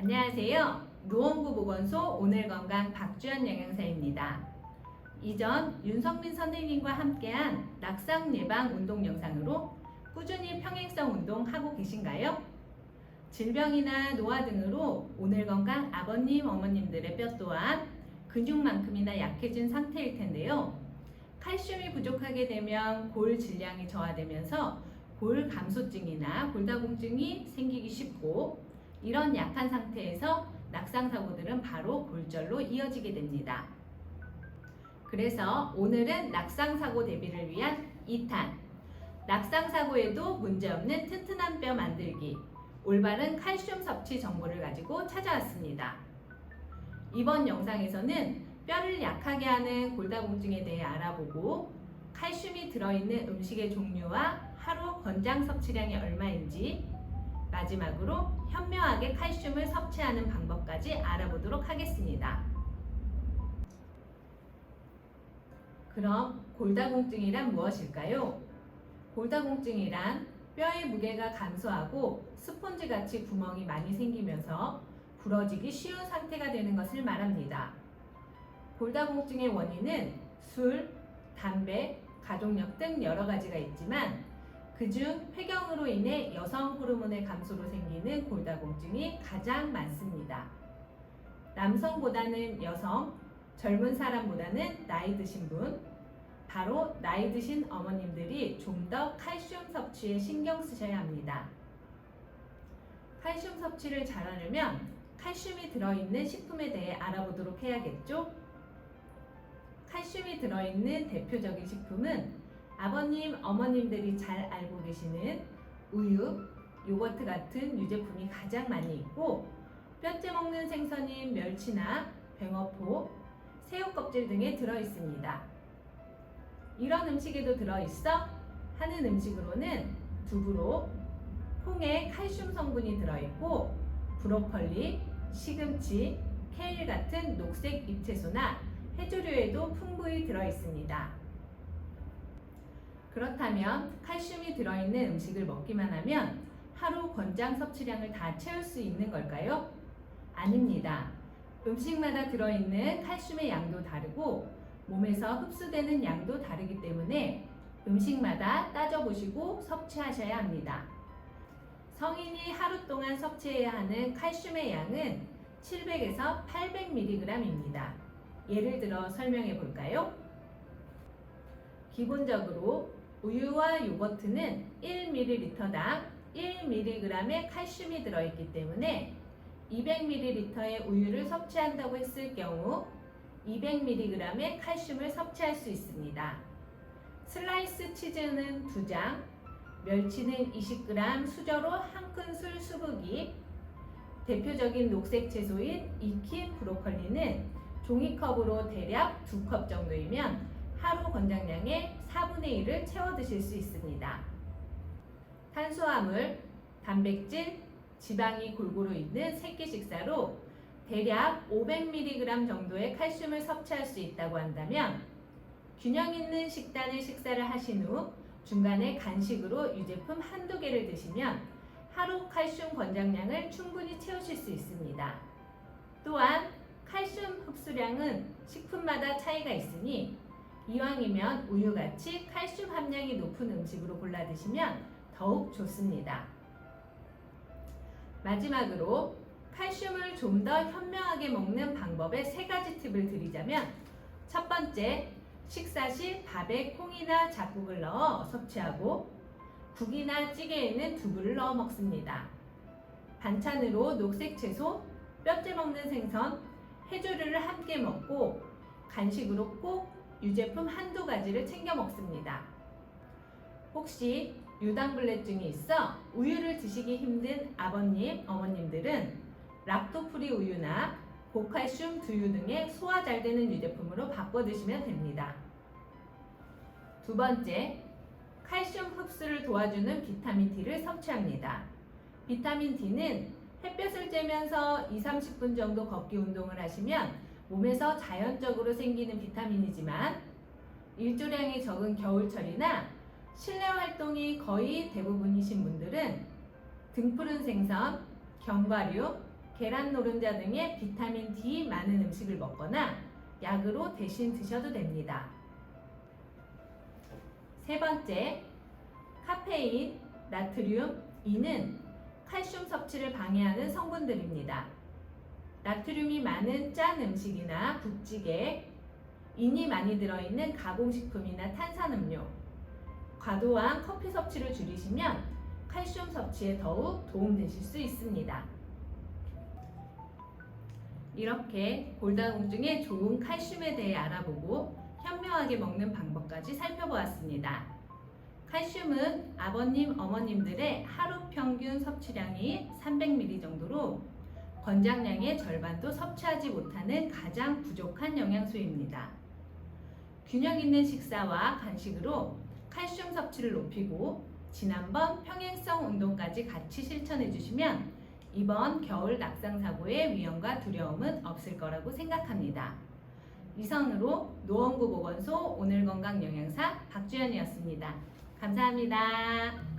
안녕하세요. 노원구 보건소 오늘건강 박주연 영양사입니다. 이전 윤성민 선생님과 함께한 낙상 예방 운동 영상으로 꾸준히 평행성 운동하고 계신가요? 질병이나 노화 등으로 오늘건강 아버님, 어머님들의 뼈 또한 근육만큼이나 약해진 상태일 텐데요. 칼슘이 부족하게 되면 골 질량이 저하되면서 골 감소증이나 골다공증이 생기기 쉽고, 이런 약한 상태에서 낙상 사고들은 바로 골절로 이어지게 됩니다. 그래서 오늘은 낙상 사고 대비를 위한 2탄, 낙상 사고에도 문제없는 튼튼한 뼈 만들기, 올바른 칼슘 섭취 정보를 가지고 찾아왔습니다. 이번 영상에서는 뼈를 약하게 하는 골다공증에 대해 알아보고, 칼슘이 들어있는 음식의 종류와 하루 권장 섭취량이 얼마인지, 마지막으로 현명하게 칼슘을 섭취하는 방법까지 알아보도록 하겠습니다. 그럼 골다공증이란 무엇일까요? 골다공증이란 뼈의 무게가 감소하고 스폰지같이 구멍이 많이 생기면서 부러지기 쉬운 상태가 되는 것을 말합니다. 골다공증의 원인은 술, 담배, 가족력 등 여러 가지가 있지만, 그중 폐경으로 인해 여성 호르몬의 감소로 생기는 골다공증이 가장 많습니다. 남성보다는 여성, 젊은 사람보다는 나이 드신 분, 바로 나이 드신 어머님들이 좀 더 칼슘 섭취에 신경 쓰셔야 합니다. 칼슘 섭취를 잘하려면 칼슘이 들어있는 식품에 대해 알아보도록 해야겠죠? 칼슘이 들어있는 대표적인 식품은 아버님, 어머님들이 잘 알고 계시는 우유, 요거트 같은 유제품이 가장 많이 있고, 뼈째 먹는 생선인 멸치나 뱅어포, 새우 껍질 등에 들어있습니다. 이런 음식에도 들어있어? 하는 음식으로는 두부로 콩에 칼슘 성분이 들어있고, 브로콜리, 시금치, 케일 같은 녹색 잎채소나 해조류에도 풍부히 들어있습니다. 그렇다면 칼슘이 들어있는 음식을 먹기만 하면 하루 권장 섭취량을 다 채울 수 있는 걸까요? 아닙니다. 음식마다 들어있는 칼슘의 양도 다르고 몸에서 흡수되는 양도 다르기 때문에 음식마다 따져보시고 섭취하셔야 합니다. 성인이 하루 동안 섭취해야 하는 칼슘의 양은 700에서 800mg입니다. 예를 들어 설명해 볼까요? 기본적으로 우유와 요거트는 1ml당 1mg의 칼슘이 들어있기 때문에 200ml의 우유를 섭취한다고 했을 경우 200mg의 칼슘을 섭취할 수 있습니다. 슬라이스 치즈는 2장, 멸치는 20g 수저로 1큰술 수북이, 대표적인 녹색 채소인 익힌 브로콜리는 종이컵으로 대략 2컵 정도이면 하루 권장량의 4분의 1을 채워 드실 수 있습니다. 탄수화물, 단백질, 지방이 골고루 있는 세끼 식사로 대략 500mg 정도의 칼슘을 섭취할 수 있다고 한다면, 균형 있는 식단의 식사를 하신 후 중간에 간식으로 유제품 한두 개를 드시면 하루 칼슘 권장량을 충분히 채우실 수 있습니다. 또한 칼슘 흡수량은 식품마다 차이가 있으니 이왕이면 우유같이 칼슘 함량이 높은 음식으로 골라 드시면 더욱 좋습니다. 마지막으로 칼슘을 좀 더 현명하게 먹는 방법의 3가지 팁을 드리자면, 첫 번째, 식사 시 밥에 콩이나 잡곡을 넣어 섭취하고, 국이나 찌개에는 두부를 넣어 먹습니다. 반찬으로 녹색 채소, 뼈째 먹는 생선, 해조류를 함께 먹고, 간식으로 꼭 유제품 한두 가지를 챙겨 먹습니다. 혹시 유당불내증이 있어 우유를 드시기 힘든 아버님, 어머님들은 락토프리 우유나 고칼슘 두유 등의 소화 잘 되는 유제품으로 바꿔 드시면 됩니다. 두 번째, 칼슘 흡수를 도와주는 비타민 D를 섭취합니다. 비타민 D는 햇볕을 쬐면서 20-30분 정도 걷기 운동을 하시면 몸에서 자연적으로 생기는 비타민이지만, 일조량이 적은 겨울철이나 실내 활동이 거의 대부분이신 분들은 등푸른 생선, 견과류, 계란 노른자 등의 비타민 D 많은 음식을 먹거나 약으로 대신 드셔도 됩니다. 세 번째, 카페인, 나트륨, 이는 칼슘 섭취를 방해하는 성분들입니다. 나트륨이 많은 짠 음식이나 국찌개, 인이 많이 들어있는 가공식품이나 탄산음료, 과도한 커피 섭취를 줄이시면 칼슘 섭취에 더욱 도움되실 수 있습니다. 이렇게 골다공증에 좋은 칼슘에 대해 알아보고 현명하게 먹는 방법까지 살펴보았습니다. 칼슘은 아버님, 어머님들의 하루 평균 섭취량이 300ml 정도로 권장량의 절반도 섭취하지 못하는 가장 부족한 영양소입니다. 균형 있는 식사와 간식으로 칼슘 섭취를 높이고 지난번 평행성 운동까지 같이 실천해 주시면 이번 겨울 낙상 사고의 위험과 두려움은 없을 거라고 생각합니다. 이상으로 노원구 보건소 오늘 건강 영양사 박주연이었습니다. 감사합니다.